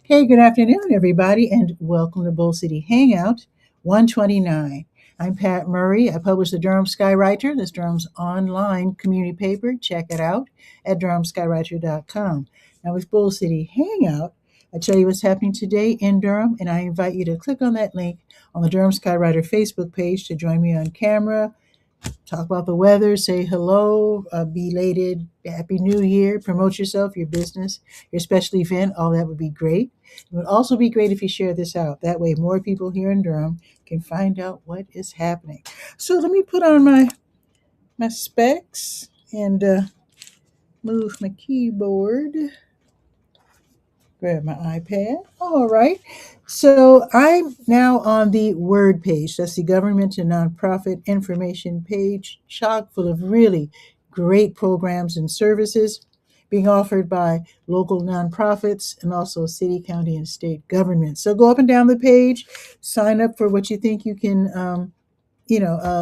Hey, good afternoon, everybody, and welcome to Bull City Hangout 129. I'm Pat Murray. I publish the Durham Skywriter. That's Durham's online community paper. Check it out at durhamskywriter.com. Now, with Bull City Hangout, I tell you what's happening today in Durham, and I invite you to click on that link on the Durham Skywriter Facebook page to join me on camera, talk about the weather, say hello, belated Happy New Year, promote yourself, your business, your special event. All that would be great. It would also be great if you share this out. That way, more people here in Durham can find out what is happening. So let me put on my specs and move my keyboard. Grab my iPad. All right. So I'm now on the Word page. That's the government and nonprofit information page, chock full of really great programs and services being offered by local nonprofits and also city, county, and state governments. So go up and down the page, sign up for what you think you can,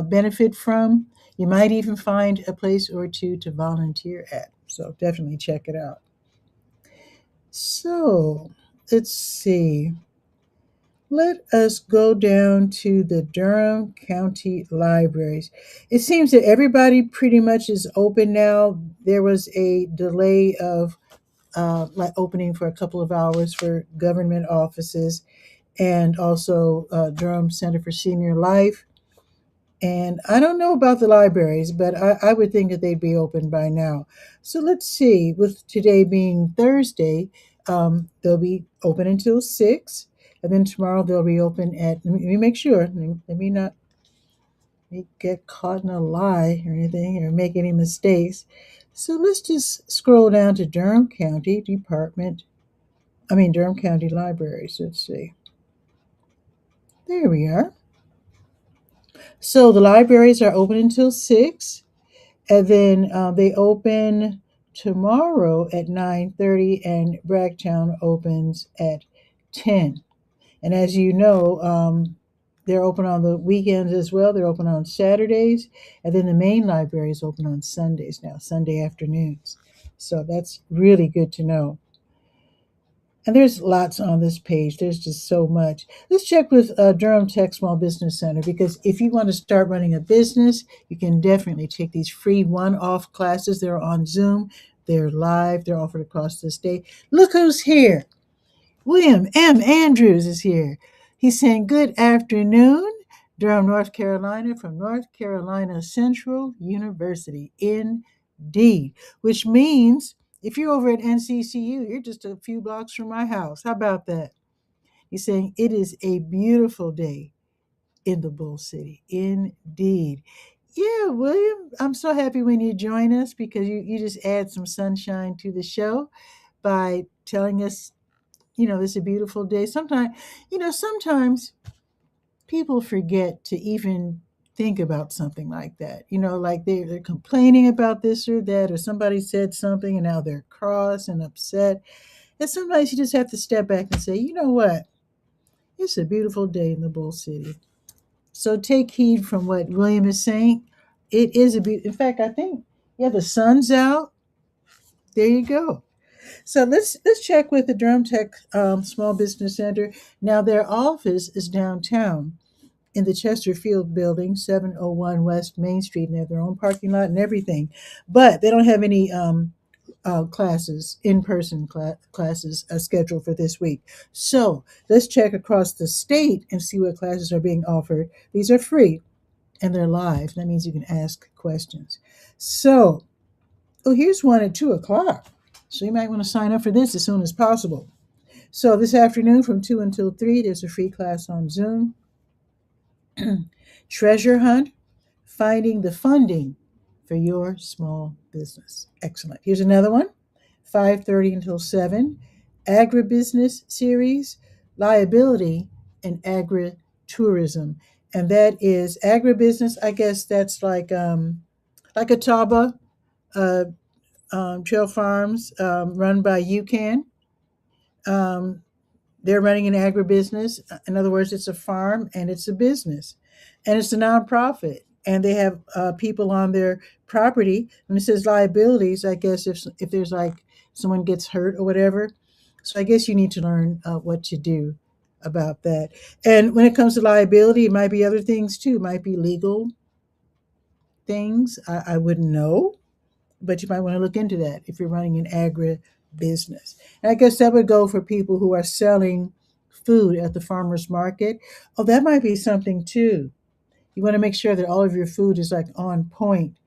benefit from. You might even find a place or two to volunteer at. So definitely check it out. So let's see. Let us go down to the Durham County Libraries. It seems that everybody pretty much is open now. There was a delay of like opening for a couple of hours for government offices and also Durham Center for Senior Life. And I don't know about the libraries, but I would think that they'd be open by now. So let's see, with today being Thursday, they'll be open until 6. And then tomorrow they'll reopen at, let me make sure, let me not get caught in a lie or anything or make any mistakes. So let's just scroll down to Durham County Durham County Libraries. Let's see. There we are. So the libraries are open until 6. And then they open tomorrow at 9:30, and Bragtown opens at 10. And as you know, they're open on the weekends as well. They're open on Saturdays, and then the main library is open on Sundays now, Sunday afternoons. So that's really good to know. And there's lots on this page. There's just so much. Let's check with Durham Tech Small Business Center, because if you want to start running a business, you can definitely take these free one-off classes. They're on Zoom. They're live. They're offered across the state. Look who's here. William M. Andrews is here. He's saying good afternoon, Durham, North Carolina, from North Carolina Central University. Indeed, which means if you're over at NCCU, you're just a few blocks from my house. How about that? He's saying it is a beautiful day in the Bull City. Indeed. Yeah, William, I'm so happy when you join us, because you just add some sunshine to the show by telling us, this is a beautiful day. Sometimes people forget to even think about something like that. Like they're complaining about this or that, or somebody said something and now they're cross and upset. And sometimes you just have to step back and say, you know what? It's a beautiful day in the Bull City. So take heed from what William is saying. It is in fact, I think, yeah, the sun's out. There you go. So let's check with the Durham Tech Small Business Center. Now their office is downtown in the Chesterfield building, 701 West Main Street, and they have their own parking lot and everything. But they don't have any classes, in-person classes scheduled for this week. So let's check across the state and see what classes are being offered. These are free and they're live. That means you can ask questions. So, here's one at 2 o'clock. So you might want to sign up for this as soon as possible. So this afternoon from 2 until 3, there's a free class on Zoom. Treasure hunt, finding the funding for your small business. Excellent. Here's another one, 5:30 until 7, agribusiness series, liability and agritourism. And that is agribusiness. I guess that's like Catawba Trail Farms, run by UCAN. Um, they're running an agribusiness. In other words, it's a farm and it's a business, and it's a nonprofit. And they have people on their property. When it says liabilities, I guess if there's like someone gets hurt or whatever, So I guess you need to learn what to do about that. And when it comes to liability, it might be other things too. It might be legal things. I wouldn't know, but you might want to look into that if you're running an agri business. And I guess that would go for people who are selling food at the farmer's market. Oh, that might be something too. You want to make sure that all of your food is like on point,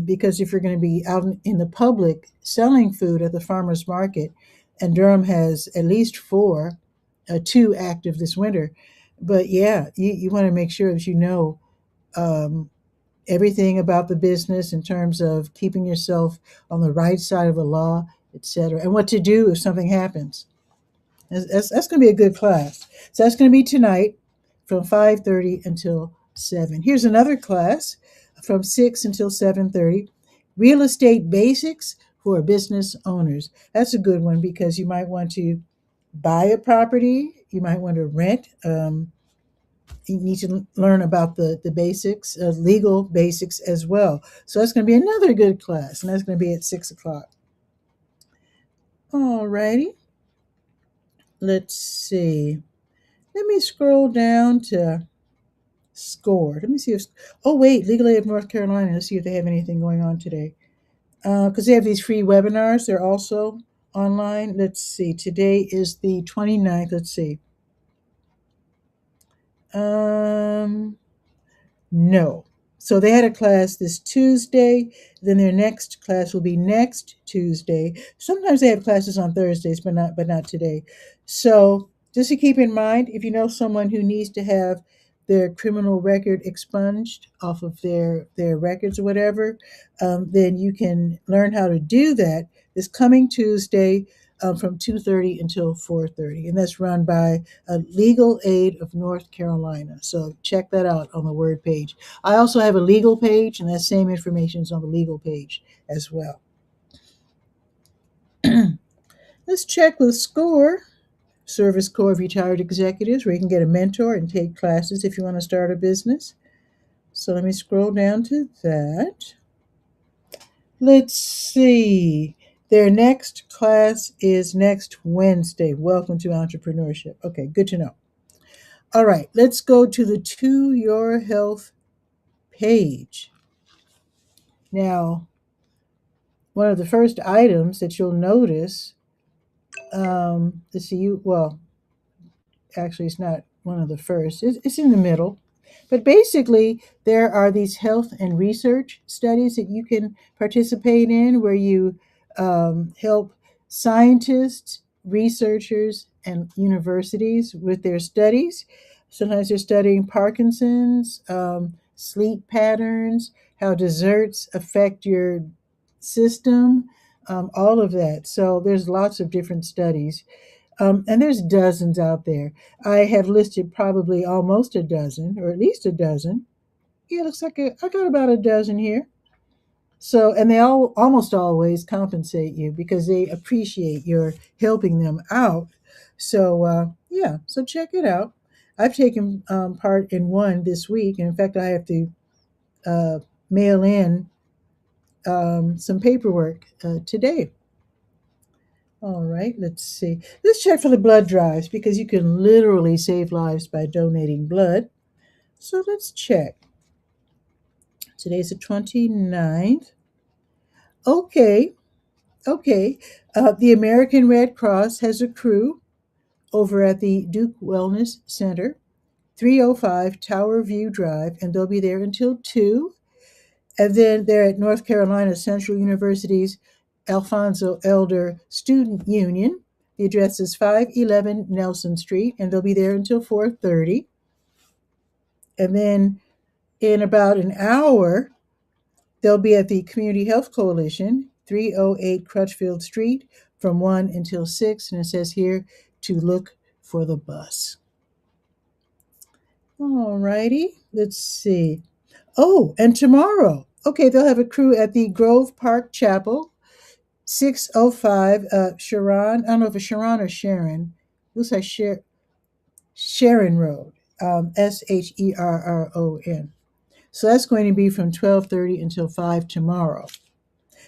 because if you're going to be out in the public selling food at the farmer's market, and Durham has at least four, two active this winter, but yeah, you want to make sure that you know um, everything about the business in terms of keeping yourself on the right side of the law, etc., and what to do if something happens. That's going to be a good class. So that's going to be tonight from 5:30 until 7. Here's another class from 6 until 7:30. Real estate basics for business owners. That's a good one because you might want to buy a property, you might want to rent. You need to learn about the basics, legal basics as well. So that's going to be another good class, and that's going to be at 6 o'clock. All righty. Let's see. Let me scroll down to score. Let me see if. Oh, wait, Legal Aid of North Carolina. Let's see if they have anything going on today. Because they have these free webinars. They're also online. Let's see. Today is the 29th. Let's see. No. So they had a class this Tuesday, then their next class will be next Tuesday. Sometimes they have classes on Thursdays, but not today. So just to keep in mind, if you know someone who needs to have their criminal record expunged off of their records or whatever, then you can learn how to do that this coming Tuesday from 2:30 until 4:30, and that's run by Legal Aid of North Carolina. So check that out on the Word page. I also have a legal page, and that same information is on the legal page as well. Let's check with SCORE, Service Corps of Retired Executives, where you can get a mentor and take classes if you want to start a business. So let me scroll down to that. Let's see. Their next class is next Wednesday. Welcome to entrepreneurship. Okay, good to know. All right, let's go to the To Your Health page. Now, one of the first items that you'll notice, let's see, actually, it's not one of the first, it's in the middle. But basically, there are these health and research studies that you can participate in where you help scientists, researchers, and universities with their studies. Sometimes they're studying Parkinson's, sleep patterns, how desserts affect your system, all of that. So there's lots of different studies. And there's dozens out there. I have listed probably almost a dozen, or at least a dozen. Yeah, looks like I got about a dozen here. So, and they all almost always compensate you because they appreciate your helping them out. So, yeah, so check it out. I've taken part in one this week. And in fact, I have to uh, mail in some paperwork today. All right, let's see. Let's check for the blood drives because you can literally save lives by donating blood. So let's check. Today's the 29th. Okay, okay. The American Red Cross has a crew over at the Duke Wellness Center, 305 Tower View Drive, and they'll be there until 2. And then they're at North Carolina Central University's Alfonso Elder Student Union. The address is 511 Nelson Street, and they'll be there until 4:30. And then in about an hour, they'll be at the Community Health Coalition, 308 Crutchfield Street, from 1 until 6. And it says here to look for the bus. All righty, let's see. Oh, and tomorrow, okay, they'll have a crew at the Grove Park Chapel, 605 Sharon. I don't know if it's Sharon or Sharon. Looks like Sharon Road, Sherron. So that's going to be from 12:30 until 5 tomorrow.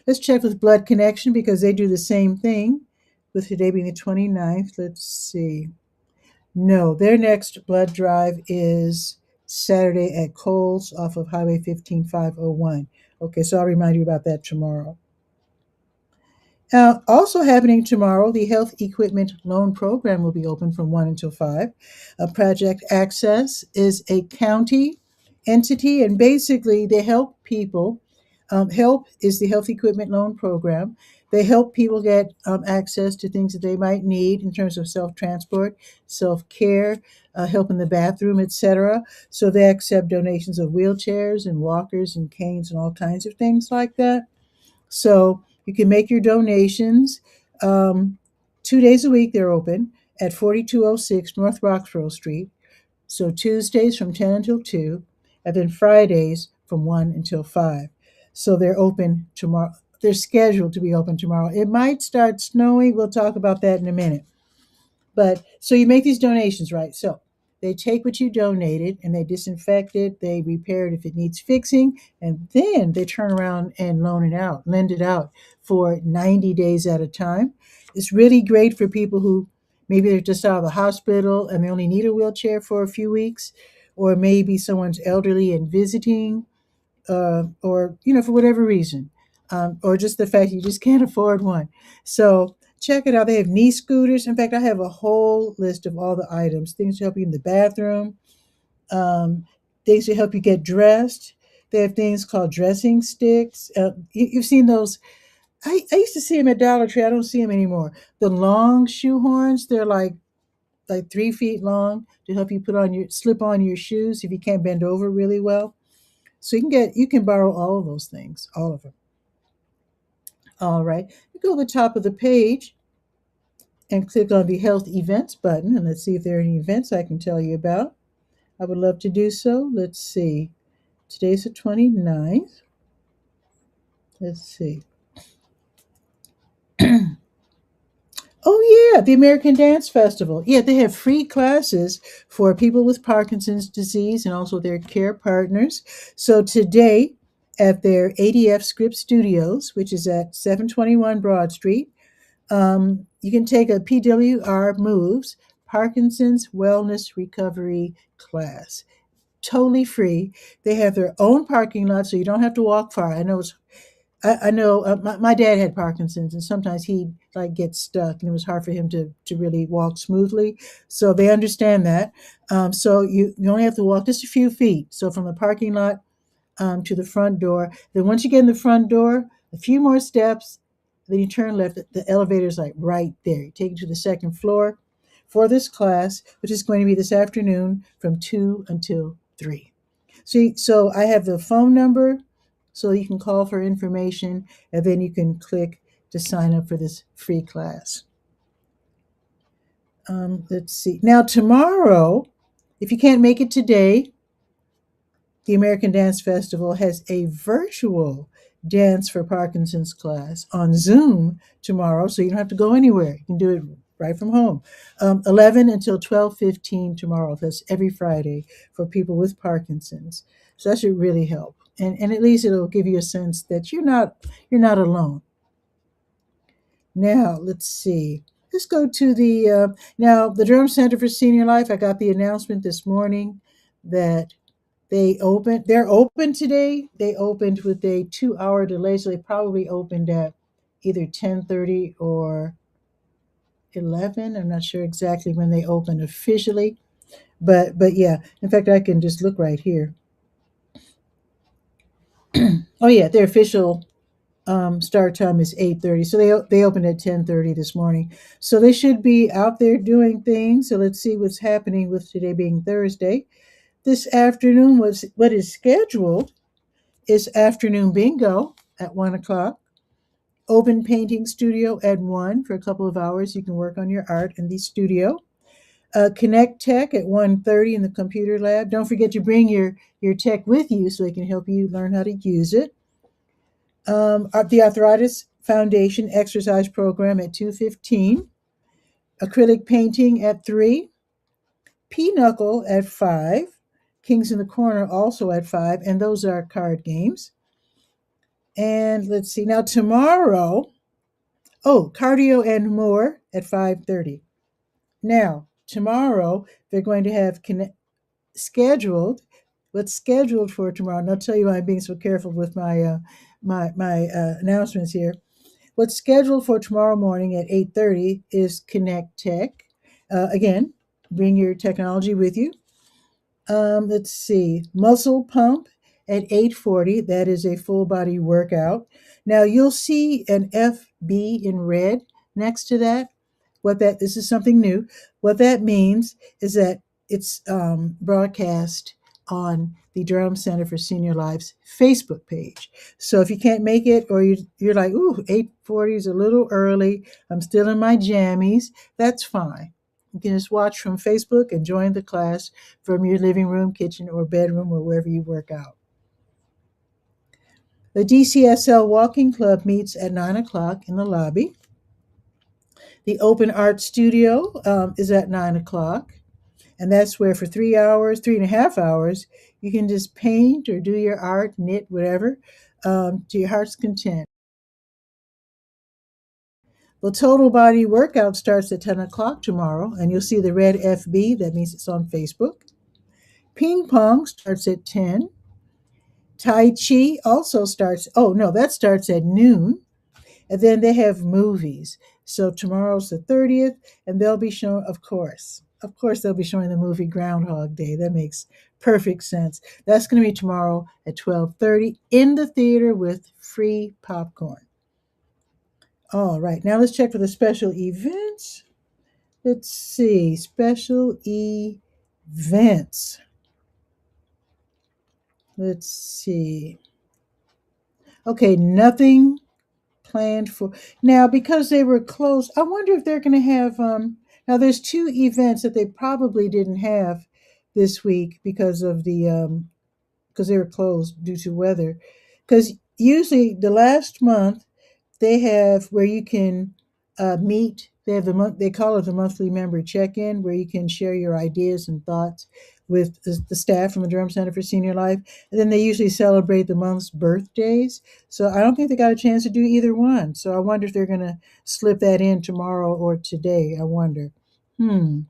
Let's check with Blood Connection because they do the same thing with today being the 29th. Let's see. No, their next blood drive is Saturday at Coles off of Highway 15501. Okay, so I'll remind you about that tomorrow. Also happening tomorrow, the Health Equipment Loan Program will be open from 1 until 5. Project Access is a county entity, and basically they help people. HELP is the Health Equipment Loan Program. They help people get access to things that they might need in terms of self-transport, self-care, help in the bathroom, etc. So they accept donations of wheelchairs and walkers and canes and all kinds of things like that. So you can make your donations. 2 days a week they're open at 4206 North Roxborough Street. So Tuesdays from 10 until 2, and then Fridays from 1 until 5. So they're open tomorrow. They're scheduled to be open tomorrow. It might start snowing. We'll talk about that in a minute. But so you make these donations, right? So they take what you donated and they disinfect it, they repair it if it needs fixing, and then they turn around and lend it out for 90 days at a time. It's really great for people who maybe they're just out of the hospital and they only need a wheelchair for a few weeks, or maybe someone's elderly and visiting, or for whatever reason, or just the fact you just can't afford one. So check it out. They have knee scooters. In fact, I have a whole list of all the items, things to help you in the bathroom, um, things to help you get dressed. They have things called dressing sticks. You've seen those. I used to see them at Dollar Tree. I don't see them anymore. The long shoe horns. They're like 3 feet long to help you slip on your shoes if you can't bend over really well. So you can borrow all of those things, all of them. All right. You go to the top of the page and click on the health events button, and let's see if there are any events I can tell you about. I would love to do so. Let's see. Today's the 29th. Let's see. Oh, yeah, the American Dance Festival. Yeah, they have free classes for people with Parkinson's disease and also their care partners. So today at their ADF Script Studios, which is at 721 Broad Street, you can take a PWR Moves Parkinson's Wellness Recovery class. Totally free. They have their own parking lot, so you don't have to walk far. I know my dad had Parkinson's, and sometimes he like gets stuck, and it was hard for him to really walk smoothly. So they understand that. So you only have to walk just a few feet. So from the parking lot to the front door. Then once you get in the front door, a few more steps, then you turn left. The elevator is like right there. You take it to the second floor for this class, which is going to be this afternoon from 2 until 3. So I have the phone number, so you can call for information, and then you can click to sign up for this free class. Let's see. Now, tomorrow, if you can't make it today, the American Dance Festival has a virtual Dance for Parkinson's class on Zoom tomorrow, so you don't have to go anywhere. You can do it right from home. 11 until 12:15 tomorrow. That's every Friday for people with Parkinson's. So that should really help, and at least it'll give you a sense that you're not alone. Now let's see. Let's go to the Durham Center for Senior Life. I got the announcement this morning that they're open today. They opened with a 2-hour delay, so they probably opened at either 10:30 or 11. I'm not sure exactly when they opened officially, but yeah. In fact, I can just look right here. Oh yeah, their official start time is 8:30. So they opened at 10:30 this morning. So they should be out there doing things. So let's see what's happening with today being Thursday. This afternoon, what is scheduled is afternoon bingo at 1 o'clock. Open painting studio at 1 for a couple of hours. You can work on your art in the studio. Connect Tech at 1:30 in the computer lab. Don't forget to bring your tech with you so they can help you learn how to use it. The Arthritis Foundation exercise program at 2:15. Acrylic painting at 3. Pinochle at 5. Kings in the Corner also at 5. And those are card games. And let's see. Now tomorrow, Oh, cardio and more at 5:30. Now, tomorrow they're going to have scheduled what's scheduled for tomorrow. And I'll tell you why I'm being so careful with my announcements here. What's scheduled for tomorrow morning at 8:30 is Connect Tech. Again, bring your technology with you. Let's see, muscle pump at 8:40. That is a full body workout. Now you'll see an FB in red next to that. What that This is something new. What that means is that it's broadcast on the Durham Center for Senior Life's Facebook page. So if you can't make it, or you're like, ooh, 8:40 is a little early, I'm still in my jammies, that's fine. You can just watch from Facebook and join the class from your living room, kitchen, or bedroom, or wherever you work out. The DCSL Walking Club meets at 9 o'clock in the lobby. The Open Art Studio is at 9 o'clock. And that's where for 3 hours, 3.5 hours, you can just paint or do your art, knit, whatever, to your heart's content. The total body workout starts at 10 o'clock tomorrow, and you'll see the red FB. That means it's on Facebook. Ping pong starts at 10. Tai Chi also starts, oh no, that starts at noon. And then they have movies. So tomorrow's the 30th, and they'll be showing, of course, they'll be showing the movie Groundhog Day. That makes perfect sense. That's going to be tomorrow at 12:30 in the theater with free popcorn. All right, now let's check for the special events. Let's see, special events. Let's see. Okay, nothing planned for now because they were closed. I wonder if they're going to have now there's two events that they probably didn't have this week because of the because they were closed due to weather. Because usually the last month they have where you can meet. They have the month. They call it the monthly member check-in, where you can share your ideas and thoughts with the staff from the Durham Center for Senior Life. And then they usually celebrate the month's birthdays. So I don't think they got a chance to do either one. So I wonder if they're going to slip that in tomorrow or today. I wonder. But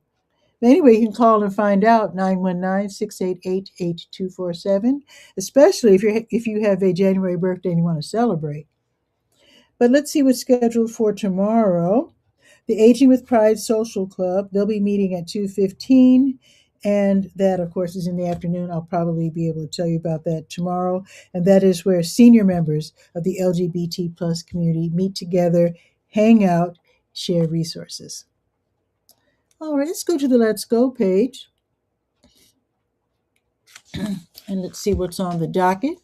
anyway, you can call and find out 919-688-8247, especially if you have a January birthday and you want to celebrate. But let's see what's scheduled for tomorrow. The Aging with Pride Social Club, they'll be meeting at 2:15, and that of course is in the afternoon. I'll probably be able to tell you about that tomorrow. And that is where senior members of the LGBT plus community meet together, hang out, share resources. All right, let's go to the Let's Go page and let's see what's on the docket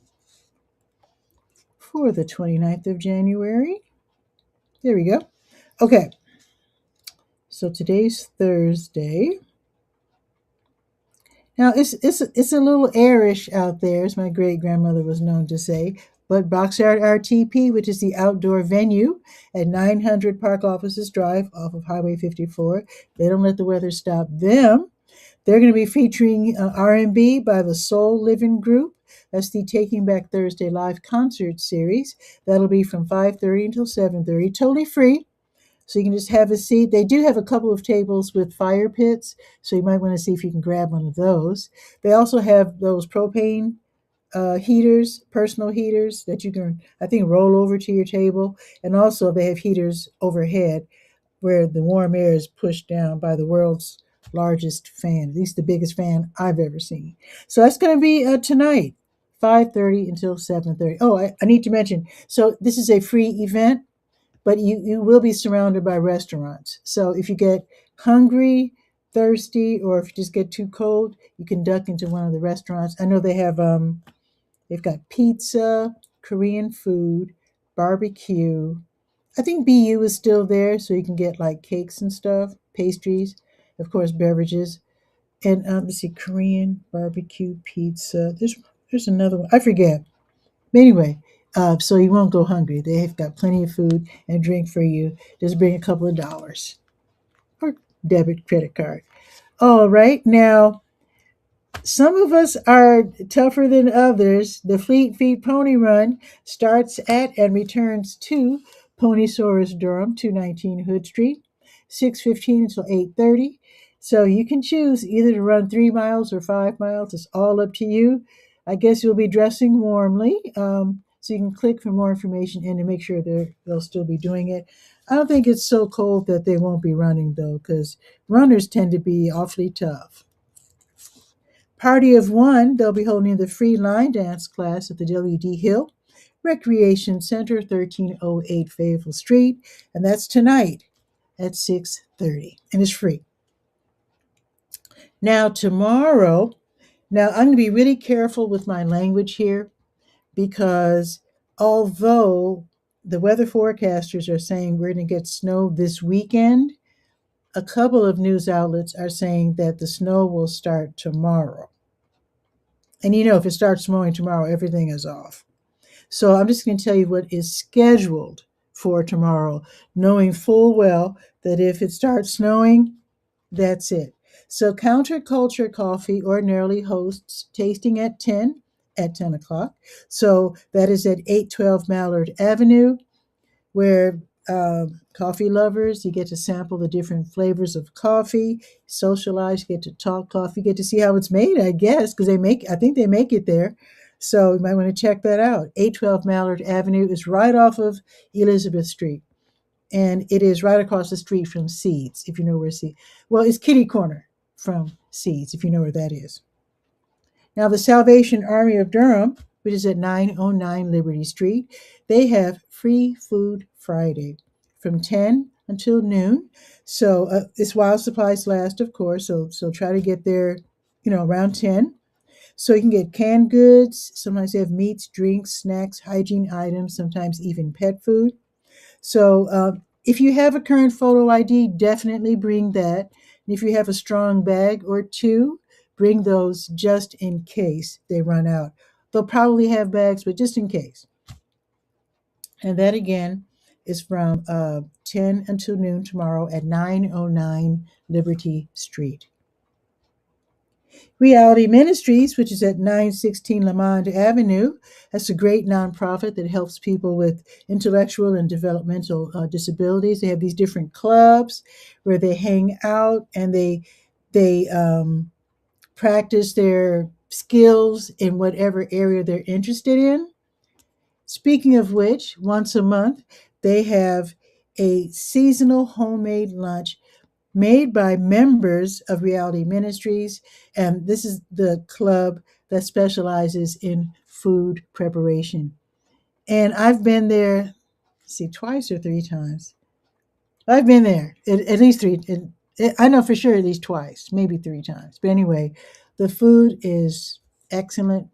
for the 29th of January. There we go. Okay, so today's Thursday. Now it's a little airish out there, as my great grandmother was known to say. But Boxyard RTP, which is the outdoor venue at 900 Park Offices Drive off of Highway 54, they don't let the weather stop them. They're going to be featuring R&B by the Soul Living Group. That's the Taking Back Thursday live concert series. That'll be from 5:30 until 7:30, totally free. So you can just have a seat. They do have a couple of tables with fire pits, so you might want to see if you can grab one of those. They also have those propane heaters, personal heaters that you can, I think, roll over to your table. And also they have heaters overhead where the warm air is pushed down by the world's largest fan, at least the biggest fan I've ever seen. So that's going to be tonight, 5:30 until 7:30. Oh, I need to mention, so this is a free event, but you will be surrounded by restaurants. So if you get hungry, thirsty, or if you just get too cold, you can duck into one of the restaurants. I know they've got pizza, Korean food, barbecue. I think BU is still there, so you can get like cakes and stuff, pastries, of course, beverages. And let's see, Korean barbecue pizza. There's another one. I forget. But anyway, so you won't go hungry. They've got plenty of food and drink for you. Just bring a couple of dollars or debit credit card. All right. Now, some of us are tougher than others. The Fleet Feet Pony Run starts at and returns to Ponysaurus Durham, 219 Hood Street, 6:15 until 8:30. So you can choose either to run 3 miles or 5 miles. It's all up to you. I guess you'll be dressing warmly. So you can click for more information and to make sure they'll still be doing it. I don't think it's so cold that they won't be running though, because runners tend to be awfully tough. Party of One, they'll be holding the free line dance class at the W.D. Hill Recreation Center, 1308 Fayetteville Street, and that's tonight at 6:30, and it's free. Now tomorrow, now I'm going to be really careful with my language here because although the weather forecasters are saying we're going to get snow this weekend, a couple of news outlets are saying that the snow will start tomorrow. And if it starts snowing tomorrow, everything is off. So I'm just going to tell you what is scheduled for tomorrow, knowing full well that if it starts snowing, that's it. So Counterculture Coffee ordinarily hosts tasting at 10 o'clock. So that is at 812 Mallard Avenue, where coffee lovers, you get to sample the different flavors of coffee, socialize, you get to talk coffee, you get to see how it's made, I guess, because I think they make it there. So you might want to check that out. 812 Mallard Avenue is right off of Elizabeth Street. And it is right across the street from Seeds, if you know where Seeds. Well, it's kitty corner from Seeds, if you know where that is. Now, the Salvation Army of Durham, which is at 909 Liberty Street, they have Free Food Friday from 10 until noon. So it's while supplies last, of course. So try to get there, around 10. So you can get canned goods. Sometimes they have meats, drinks, snacks, hygiene items, sometimes even pet food. So if you have a current photo ID, definitely bring that. And if you have a strong bag or two, bring those just in case they run out. They'll probably have bags, but just in case. And that again is from 10 until noon tomorrow at 909 Liberty Street. Reality Ministries, which is at 916 Lamond Avenue, that's a great nonprofit that helps people with intellectual and developmental disabilities. They have these different clubs where they hang out and they practice their skills in whatever area they're interested in. Speaking of which, once a month, they have a seasonal homemade lunch made by members of Reality Ministries. And this is the club that specializes in food preparation. And I've been there, twice or three times. I've been there at least three. I know for sure at least twice, maybe three times. But anyway, the food is excellent.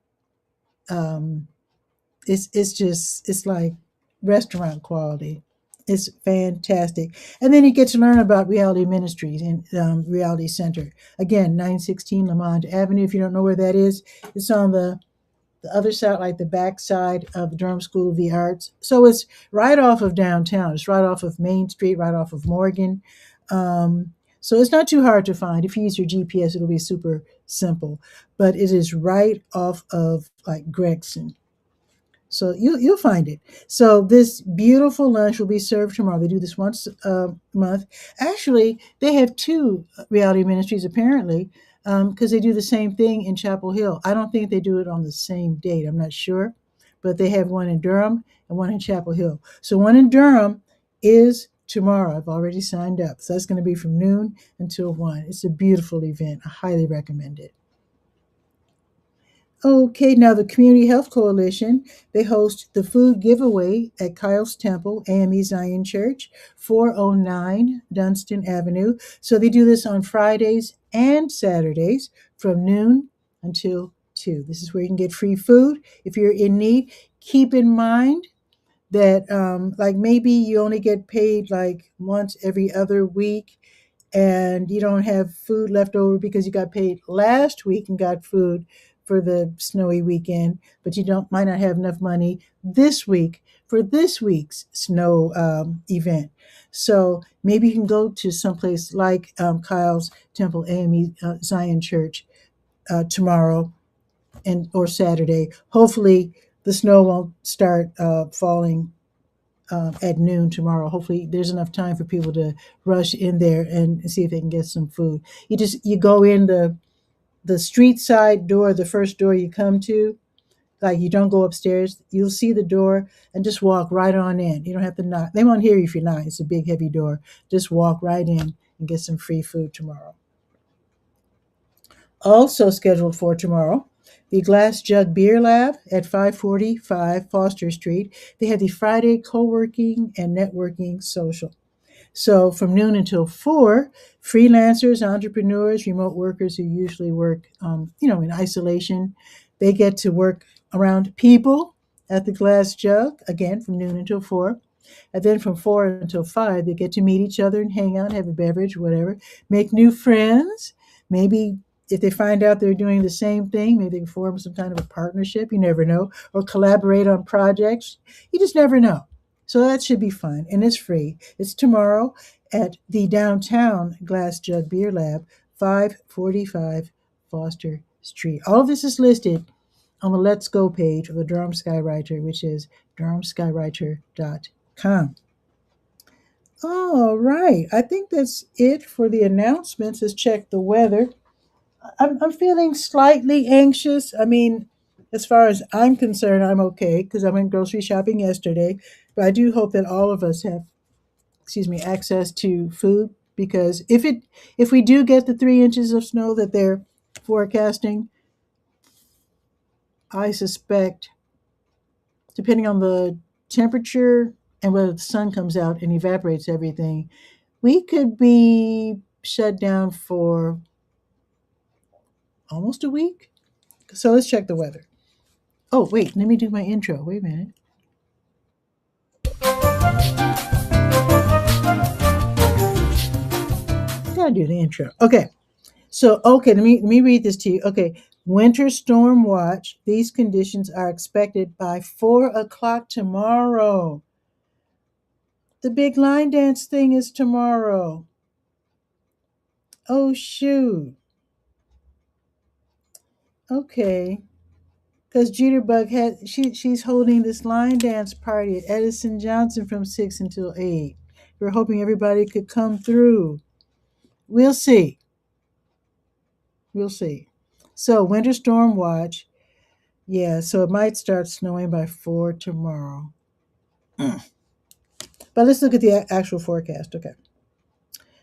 It's like restaurant quality. It's fantastic. And then you get to learn about Reality Ministries and Reality Center. Again, 916 Lamont Avenue. If you don't know where that is, it's on the other side, like the back side of the Durham School of the Arts. So it's right off of downtown. It's right off of Main Street, right off of Morgan. So it's not too hard to find. If you use your GPS, it'll be super simple. But it is right off of like Gregson. So you'll find it. So this beautiful lunch will be served tomorrow. They do this once a month. Actually, they have two Reality Ministries apparently, because they do the same thing in Chapel Hill. I don't think they do it on the same date. I'm not sure, but they have one in Durham and one in Chapel Hill. So one in Durham is tomorrow. I've already signed up. So that's going to be from noon until 1. It's a beautiful event. I highly recommend it. Okay, now the Community Health Coalition, they host the food giveaway at Kyle's Temple, AME Zion Church, 409 Dunstan Avenue. So they do this on Fridays and Saturdays from noon until 2. This is where you can get free food. If you're in need, keep in mind that like maybe you only get paid like once every other week and you don't have food left over because you got paid last week and got food for the snowy weekend, but you might not have enough money this week for this week's snow event. So maybe you can go to someplace like Kyle's Temple AME Zion Church tomorrow or Saturday. Hopefully the snow won't start falling at noon tomorrow. Hopefully, there's enough time for people to rush in there and see if they can get some food. You go in the street side door, the first door you come to. Like you don't go upstairs. You'll see the door and just walk right on in. You don't have to knock. They won't hear you if you're not. It's a big, heavy door. Just walk right in and get some free food tomorrow. Also scheduled for tomorrow, the Glass Jug Beer Lab at 545 Foster Street. They have the Friday co-working and networking social. So from noon until 4, freelancers, entrepreneurs, remote workers who usually work, in isolation, they get to work around people at the Glass Jug, again, from noon until 4. And then from 4 until 5, they get to meet each other and hang out, have a beverage, whatever, make new friends. Maybe if they find out they're doing the same thing, maybe they can form some kind of a partnership. You never know. Or collaborate on projects. You just never know. So that should be fun. And it's free. It's tomorrow at the downtown Glass Jug Beer Lab, 545 Foster Street. All of this is listed on the Let's Go page of the Durham Skywriter, which is durhamskywriter.com. All right. I think that's it for the announcements. Let's check the weather. I'm feeling slightly anxious. I mean, as far as I'm concerned, I'm okay because I went grocery shopping yesterday. But I do hope that all of us have, access to food because if we do get the 3 inches of snow that they're forecasting, I suspect, depending on the temperature and whether the sun comes out and evaporates everything, we could be shut down for almost a week. So let's check the weather. Oh, wait, let me do my intro. Wait a minute. I gotta do the intro. Okay. So, okay, let me read this to you. Okay. Winter storm watch. These conditions are expected by 4 o'clock tomorrow. The big line dance thing is tomorrow. Oh shoot. Okay. Because Jitterbug she's holding this line dance party at Edison Johnson from 6 until 8. We're hoping everybody could come through. We'll see. We'll see. So winter storm watch. Yeah, so it might start snowing by 4 tomorrow. But let's look at the actual forecast. Okay.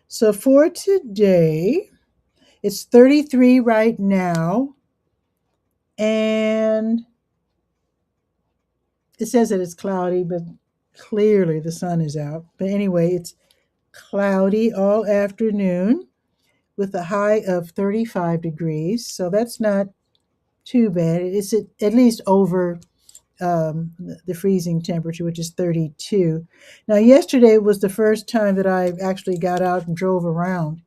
So for today, it's 33 right now. And it says that it's cloudy, but clearly the sun is out. But anyway, it's cloudy all afternoon with a high of 35 degrees. So that's not too bad. It's at least over the freezing temperature, which is 32. Now, yesterday was the first time that I actually got out and drove around.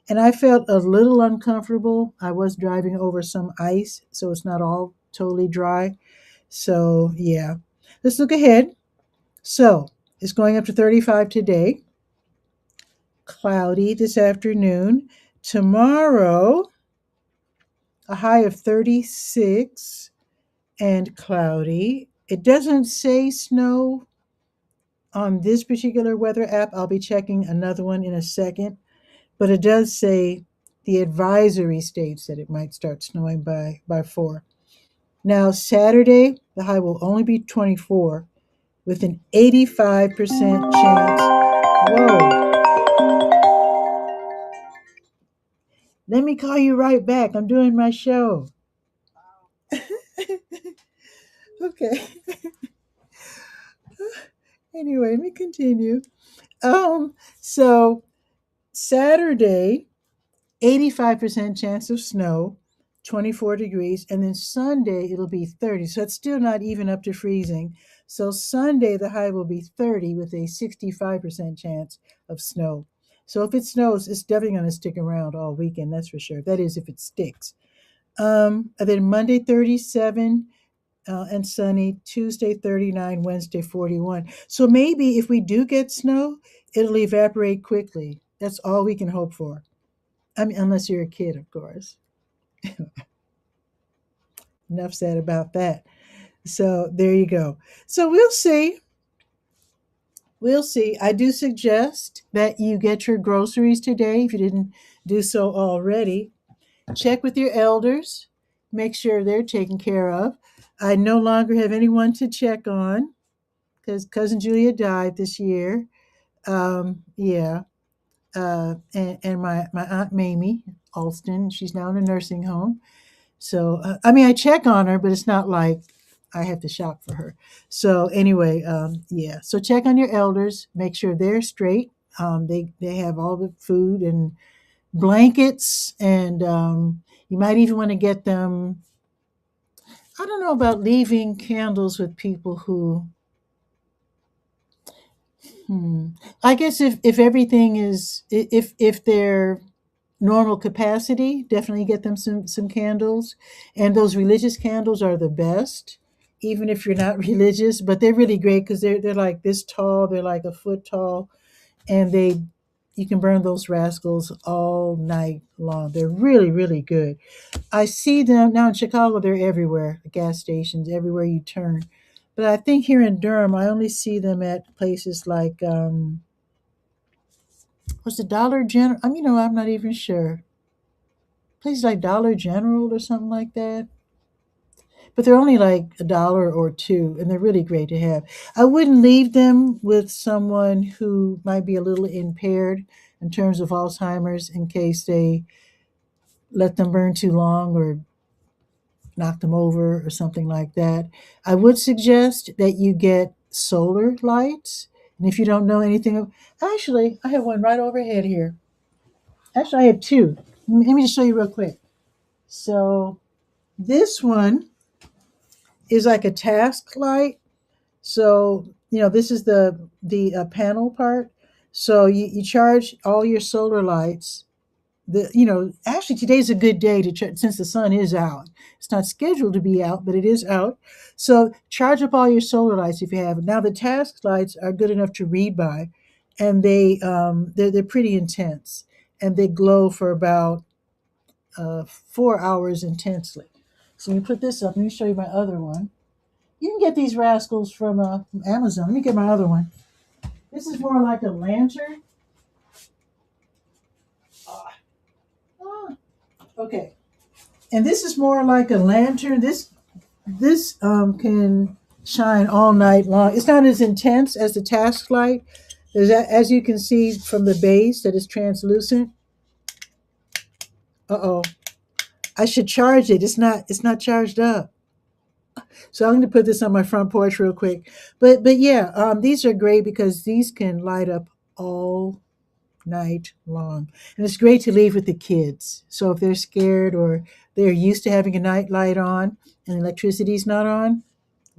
And I felt a little uncomfortable. I was driving over some ice, so it's not all totally dry. So, yeah. Let's look ahead. So, it's going up to 35 today. Cloudy this afternoon. Tomorrow, a high of 36 and cloudy. It doesn't say snow on this particular weather app. I'll be checking another one in a second. But it does say the advisory states that it might start snowing by 4. Now, Saturday, the high will only be 24 with an 85% chance. Whoa. Let me call you right back. I'm doing my show. Okay. Anyway, let me continue. So Saturday, 85% chance of snow, 24 degrees, and then Sunday it'll be 30. So it's still not even up to freezing. So Sunday the high will be 30 with a 65% chance of snow. So if it snows, it's definitely going to stick around all weekend, that's for sure. That is if it sticks. And then Monday 37 and sunny, Tuesday 39, Wednesday 41. So maybe if we do get snow, it'll evaporate quickly. That's all we can hope for. I mean, unless you're a kid, of course. Enough said about that. So there you go. So we'll see. We'll see. I do suggest that you get your groceries today if you didn't do so already. Check with your elders, make sure they're taken care of. I no longer have anyone to check on because cousin Julia died this year. Yeah, and my aunt Mamie Alston, she's now in a nursing home. So I mean, I check on her, but it's not like I have to shop for her. So anyway, yeah. So check on your elders, make sure they're straight. They have all the food and blankets, and you might even want to get them. I don't know about leaving candles with people who. Hmm, I guess if everything is if they're normal capacity, definitely get them some candles, and those religious candles are the best. Even if you're not religious, but they're really great because they're like this tall. They're like a foot tall, and they you can burn those rascals all night long. They're really really good. I see them now in Chicago. They're everywhere, gas stations, everywhere you turn. But I think here in Durham, I only see them at places like what's the Dollar General? I mean, I'm not even sure. Places like Dollar General or something like that. But they're only like a dollar or two, and they're really great to have. I wouldn't leave them with someone who might be a little impaired in terms of Alzheimer's in case they let them burn too long or knock them over or something like that. I would suggest that you get solar lights. And if you don't know anything of, actually, I have one right overhead here. Actually, I have two. Let me just show you real quick. So this one is like a task light. So this is the panel part. So you charge all your solar lights. Actually today's a good day to since the sun is out. It's not scheduled to be out, but it is out. So charge up all your solar lights if you have it. Now the task lights are good enough to read by, and they're pretty intense, and they glow for about 4 hours intensely. So you put this up. Let me show you my other one. You can get these rascals from Amazon. Let me get my other one. This is more like a lantern. Ah, ah, okay, and this is more like a lantern. This can shine all night long. It's not as intense as the task light. As you can see from the base, that is translucent. Uh oh, I should charge it. It's not charged up. So I'm going to put this on my front porch real quick. But yeah, these are great because these can light up all night long. And it's great to leave with the kids. So if they're scared or they're used to having a night light on and electricity's not on,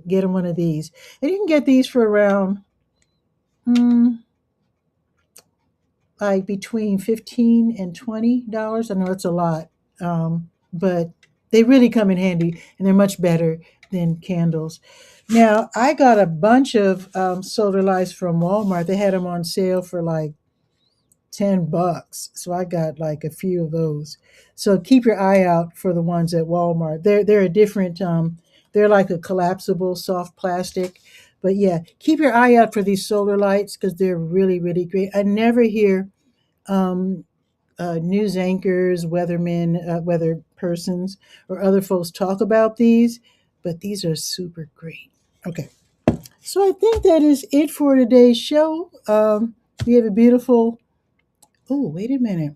get them one of these. And you can get these for around mm, like between $15 and $20. I know it's a lot, but they really come in handy and they're much better than candles. Now, I got a bunch of solar lights from Walmart. They had them on sale for like $10. So I got like a few of those. So keep your eye out for the ones at Walmart. They're a different they're like a collapsible soft plastic. But yeah, keep your eye out for these solar lights because they're really, really great. I never hear um, news anchors, weathermen, weather persons, or other folks talk about these, but these are super great. Okay, so I think that is it for today's show. We have a beautiful. Oh, wait a minute.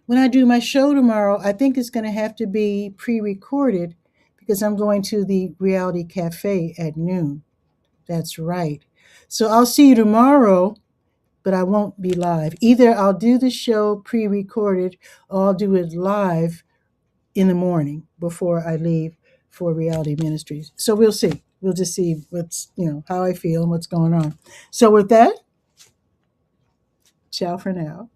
When I do my show tomorrow, I think it's going to have to be pre recorded because I'm going to the Reality Cafe at noon. That's right. So I'll see you tomorrow, but I won't be live. Either I'll do the show pre recorded or I'll do it live in the morning before I leave for Reality Ministries. So we'll see. We'll just see how I feel and what's going on. So with that, ciao for now.